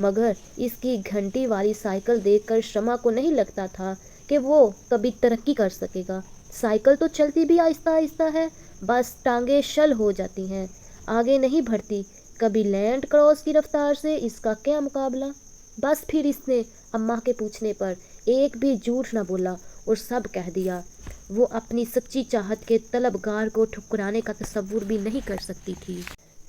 مگر اس کی گھنٹی والی سائیکل دیکھ کر شمع کو نہیں لگتا تھا کہ وہ کبھی ترقی کر سکے گا۔ سائیکل تو چلتی بھی آہستہ آہستہ ہے، بس ٹانگیں شل ہو جاتی ہیں، آگے نہیں بڑھتی۔ کبھی لینڈ کراس کی رفتار سے اس کا کیا مقابلہ۔ بس پھر اس نے اماں کے پوچھنے پر ایک بھی جھوٹ نہ بولا اور سب کہہ دیا۔ وہ اپنی سچی چاہت کے طلبگار کو ٹھکرانے کا تصور بھی نہیں کر سکتی تھی۔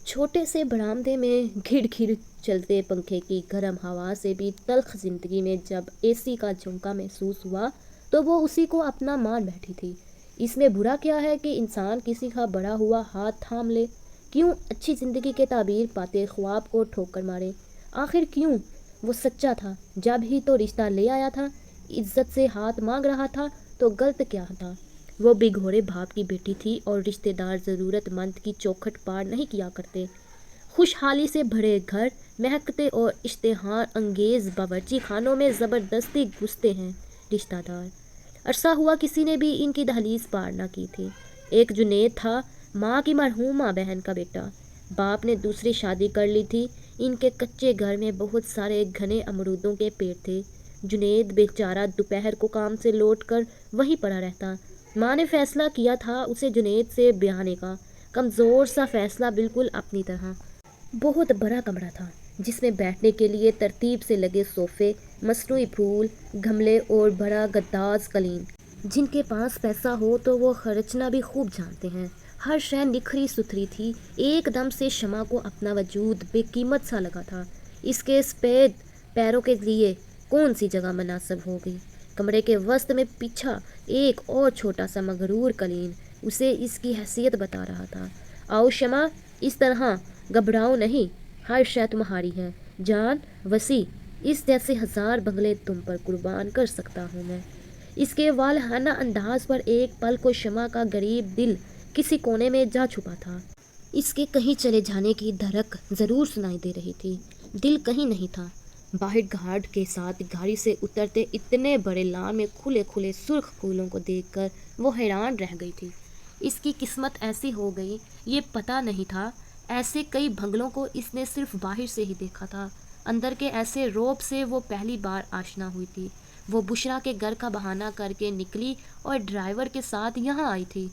چھوٹے سے برآمدے میں گھڑ گھڑ چلتے پنکھے کی گرم ہوا سے بھی تلخ زندگی میں جب اے سی کا جھونکا محسوس ہوا تو وہ اسی کو اپنا مان بیٹھی تھی۔ اس میں برا کیا ہے کہ انسان کسی کا بڑا ہوا ہاتھ تھام لے؟ کیوں اچھی زندگی کے تعبیر پاتے خواب کو ٹھوکر مارے؟ آخر کیوں؟ وہ سچا تھا جب ہی تو رشتہ لے آیا تھا، عزت سے ہاتھ مانگ رہا تھا تو غلط کیا تھا؟ وہ بگھورے باپ کی بیٹی تھی اور رشتہ دار ضرورت مند کی چوکھٹ پار نہیں کیا کرتے۔ خوشحالی سے بھرے گھر، مہکتے اور اشتہار انگیز باورچی خانوں میں زبردستی گھستے ہیں رشتہ دار۔ عرصہ ہوا کسی نے بھی ان کی دہلیز پار نہ کی تھی۔ ایک جنید تھا، ماں کی مرحومہ بہن کا بیٹا۔ باپ نے دوسری شادی کر لی تھی۔ ان کے کچے گھر میں بہت سارے گھنے امرودوں کے پیڑ تھے۔ جنید بیچارہ دوپہر کو کام سے لوٹ کر وہیں پڑا رہتا۔ ماں نے فیصلہ کیا تھا اسے جنید سے بیاہنے کا، کمزور سا فیصلہ، بالکل اپنی طرح۔ بہت بڑا کمرہ تھا جس میں بیٹھنے کے لیے ترتیب سے لگے صوفے، مصنوعی پھول، گملے اور بڑا گداز قالین۔ جن کے پاس پیسہ ہو تو وہ خرچنا بھی خوب جانتے ہیں۔ ہر شے نکھری ستھری تھی۔ ایک دم سے شمع کو اپنا وجود بے قیمت سا لگا تھا۔ اس کے سفید پیروں کے لیے کون سی جگہ مناسب ہوگی؟ کمرے کے وسط میں پچھا ایک اور چھوٹا سا مغرور قالین اسے اس کی حیثیت بتا رہا تھا۔ آؤ شمع، اس طرح گھبراؤ نہیں، ہر شے تمہاری ہے جان وسیع، اس جیسے ہزار بنگلے تم پر قربان کر سکتا ہوں میں۔ اس کے والہانہ انداز پر ایک پل کو شمع کا غریب دل کسی کونے میں جا چھپا تھا۔ اس کے کہیں چلے جانے کی دھڑک ضرور سنائی دے رہی تھی، دل کہیں نہیں تھا۔ باہر گارڈ کے ساتھ گاڑی سے اترتے اتنے بڑے لان میں کھلے کھلے سرخ پھولوں کو دیکھ کر وہ حیران رہ گئی تھی۔ اس کی قسمت ایسی ہو گئی یہ پتہ نہیں تھا۔ ایسے کئی بنگلوں کو اس نے صرف باہر سے ہی دیکھا تھا، اندر کے ایسے روب سے وہ پہلی بار آشنا ہوئی تھی۔ وہ بشرا کے گھر کا بہانہ کر کے نکلی اور ڈرائیور کے ساتھ یہاں آئی تھی۔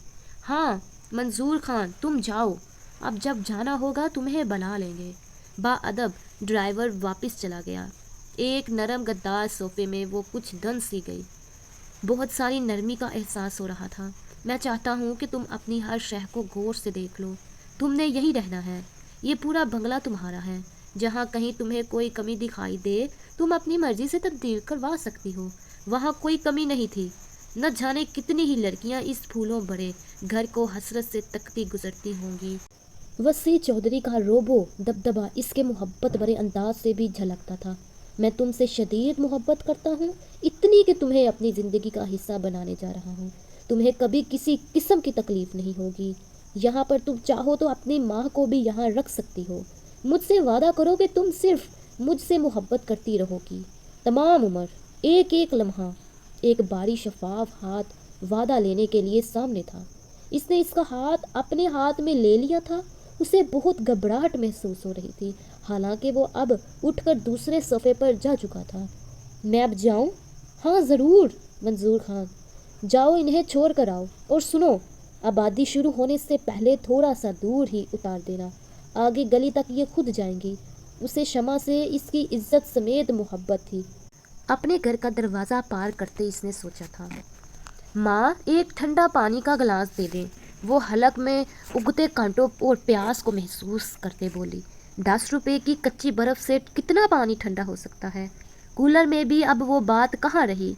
ہاں منظور خان، تم جاؤ، اب جب جانا ہوگا تمہیں بلا لیں گے۔ باادب ڈرائیور واپس چلا گیا۔ ایک نرم گداز صوفے میں وہ کچھ دن سی گئی۔ بہت ساری نرمی کا احساس ہو رہا تھا۔ میں چاہتا ہوں کہ تم اپنی ہر شے کو غور سے دیکھ لو۔ تم نے یہی رہنا ہے، یہ پورا بنگلہ تمہارا ہے۔ جہاں کہیں تمہیں کوئی کمی دکھائی دے تم اپنی مرضی سے تبدیل کروا سکتی ہو۔ وہاں کوئی کمی نہیں تھی۔ نہ جانے کتنی ہی لڑکیاں اس پھولوں بھرے گھر کو حسرت سے تکتی گزرتی ہوں گی۔ وسیع چودھری کا روبو دبدبا اس کے محبت بھرے انداز سے بھی جھلکتا تھا۔ میں تم سے شدید محبت کرتا ہوں، اتنی کہ تمہیں اپنی زندگی کا حصہ بنانے جا رہا ہوں۔ تمہیں کبھی کسی قسم کی تکلیف نہیں ہوگی۔ یہاں پر تم چاہو تو اپنی ماں کو بھی یہاں رکھ سکتی ہو۔ مجھ سے وعدہ کرو کہ تم صرف مجھ سے محبت کرتی رہو گی تمام عمر، ایک ایک لمحہ۔ ایک باری شفاف ہاتھ وعدہ لینے کے لیے سامنے تھا۔ اس نے اس کا ہاتھ اپنے ہاتھ میں لے لیا تھا۔ اسے بہت گھبراہٹ محسوس ہو رہی تھی، حالانکہ وہ اب اٹھ کر دوسرے صفحے پر جا چکا تھا۔ میں اب جاؤں؟ ہاں ضرور منظور خان، جاؤ، انہیں چھوڑ کر آؤ۔ اور سنو، آبادی شروع ہونے سے پہلے تھوڑا سا دور ہی اتار دینا، آگے گلی تک یہ خود جائیں گی۔ اسے شمع سے اس کی عزت سمیت محبت تھی۔ اپنے گھر کا دروازہ پار کرتے اس نے سوچا تھا، ماں ایک ٹھنڈا پانی کا گلاس دے دیں۔ وہ حلق میں اگتے کانٹوں اور پیاس کو محسوس کرتے بولی، 10 روپے کی کچی برف سے کتنا پانی ٹھنڈا ہو سکتا ہے؟ کولر میں بھی اب وہ بات کہاں رہی۔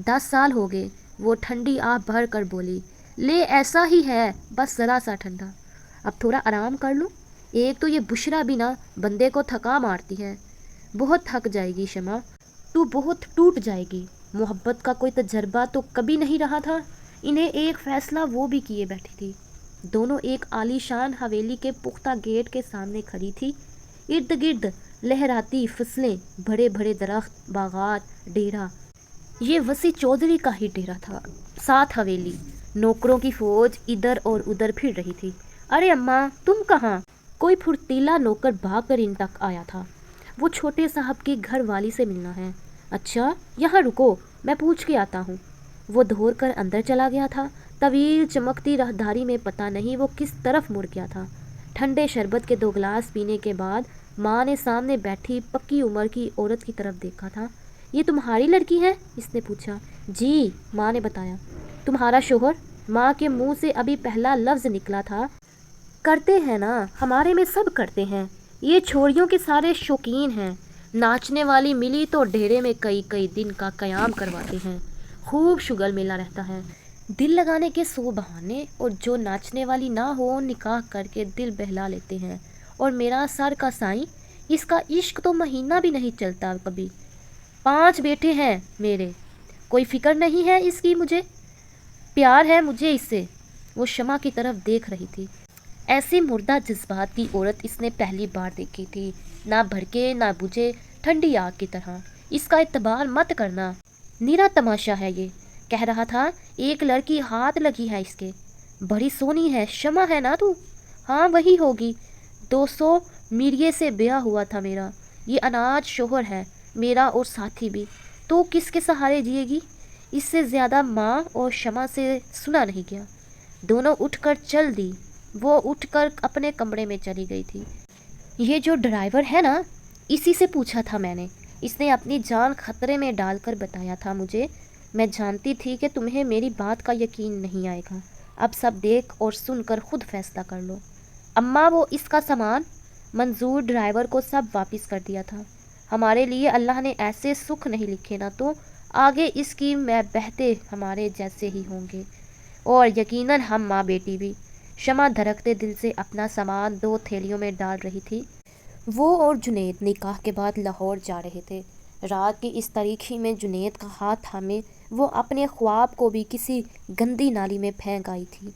10 سال ہو گئے۔ وہ ٹھنڈی آہ بھر کر بولی، لے ایسا ہی ہے، بس ذرا سا ٹھنڈا۔ اب تھوڑا آرام کر لوں۔ ایک تو یہ بشرا بھی نہ بندے کو تھکا مارتی ہے۔ بہت تھک جائے گی شمع، تو بہت ٹوٹ جائے گی۔ محبت کا کوئی تجربہ تو کبھی نہیں رہا تھا۔ انہیں ایک فیصلہ وہ بھی کیے بیٹھی تھی۔ دونوں ایک عالی شان حویلی کے پختہ گیٹ کے سامنے کھڑی تھی۔ ارد گرد لہراتی فصلیں، بڑے بڑے درخت، باغات، ڈیرا۔ یہ وسیع چودھری کا ہی ڈیرا تھا۔ ساتھ حویلی، نوکروں کی فوج ادھر اور ادھر پھر رہی تھی۔ ارے اماں، تم کہاں؟ کوئی پھرتیلا نوکر بھاگ کر ان تک آیا تھا۔ وہ چھوٹے صاحب کی گھر والی سے ملنا ہے۔ اچھا یہاں رکو، میں پوچھ کے آتا ہوں۔ وہ دوڑ کر اندر چلا گیا تھا۔ طویل چمکتی راہداری میں پتہ نہیں وہ کس طرف مڑ گیا تھا۔ ٹھنڈے شربت کے 2 گلاس پینے کے بعد ماں نے سامنے بیٹھی پکی عمر کی عورت کی طرف دیکھا تھا۔ یہ تمہاری لڑکی ہے؟ اس نے پوچھا۔ جی، ماں نے بتایا۔ تمہارا شوہر؟ ماں کے منہ سے ابھی پہلا لفظ نکلا تھا۔ کرتے ہیں نا، ہمارے میں سب کرتے ہیں۔ یہ چھوڑیوں کے سارے شوقین ہیں۔ ناچنے والی ملی تو ڈھیرے میں کئی دن کا قیام کرواتے ہیں۔ خوب شغل میلہ رہتا ہے۔ دل لگانے کے 100 بہانے، اور جو ناچنے والی نہ ہو نکاح کر کے دل بہلا لیتے ہیں۔ اور میرا سر کا سائیں، اس کا عشق تو مہینہ بھی نہیں چلتا کبھی۔ 5 بیٹے ہیں میرے، کوئی فکر نہیں ہے اس کی مجھے، پیار ہے مجھے اس سے۔ وہ شمع کی طرف دیکھ رہی تھی۔ ایسی مردہ جذبات کی عورت اس نے پہلی بار دیکھی تھی، نہ بھڑکے نہ بجھے، ٹھنڈی آگ کی طرح۔ اس کا اعتبار مت کرنا، نیرا تماشا ہے یہ، کہہ رہا تھا۔ ایک لڑکی ہاتھ لگی ہے اس کے، بڑی سونی ہے، شمع ہے نا تو؟ ہاں وہی ہوگی، 200 میریے سے بیاہ ہوا تھا میرا، یہ اناج شوہر ہے میرا اور ساتھی بھی، تو کس کے سہارے جیے گی؟ اس سے زیادہ ماں اور شمع سے سنا نہیں گیا۔ دونوں اٹھ کر چل دی۔ وہ اٹھ کر اپنے کمرے میں چلی گئی تھی۔ یہ جو ڈرائیور ہے نا، اسی سے پوچھا تھا میں نے، اس نے اپنی جان خطرے میں ڈال کر بتایا تھا مجھے۔ میں جانتی تھی کہ تمہیں میری بات کا یقین نہیں آئے گا، اب سب دیکھ اور سن کر خود فیصلہ کر لو۔ اماں وہ اس کا سامان منظور ڈرائیور کو سب واپس کر دیا تھا۔ ہمارے لیے اللہ نے ایسے سکھ نہیں لکھے نا، تو آگے اس کی میں بہتے ہمارے جیسے ہی ہوں گے، اور یقیناً ہم ماں بیٹی بھی۔ شمع دھڑکتے دل سے اپنا سامان 2 تھیلیوں میں ڈال رہی تھی۔ وہ اور جنید نکاح کے بعد لاہور جا رہے تھے۔ رات کی اس تاریکی میں جنید کا ہاتھ تھامے وہ اپنے خواب کو بھی کسی گندی نالی میں پھینک آئی تھی۔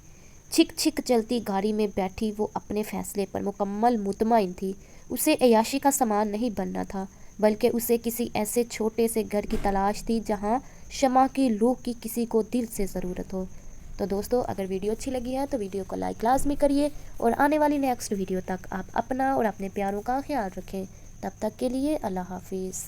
چھک چھک چلتی گاڑی میں بیٹھی وہ اپنے فیصلے پر مکمل مطمئن تھی۔ اسے عیاشی کا سامان نہیں بننا تھا، بلکہ اسے کسی ایسے چھوٹے سے گھر کی تلاش تھی جہاں شمع کی روح کی کسی کو دل سے ضرورت ہو۔ تو دوستو، اگر ویڈیو اچھی لگی ہے تو ویڈیو کو لائک لازمی کریے، اور آنے والی نیکسٹ ویڈیو تک آپ اپنا اور اپنے پیاروں کا خیال رکھیں۔ تب تک کے لیے اللہ حافظ۔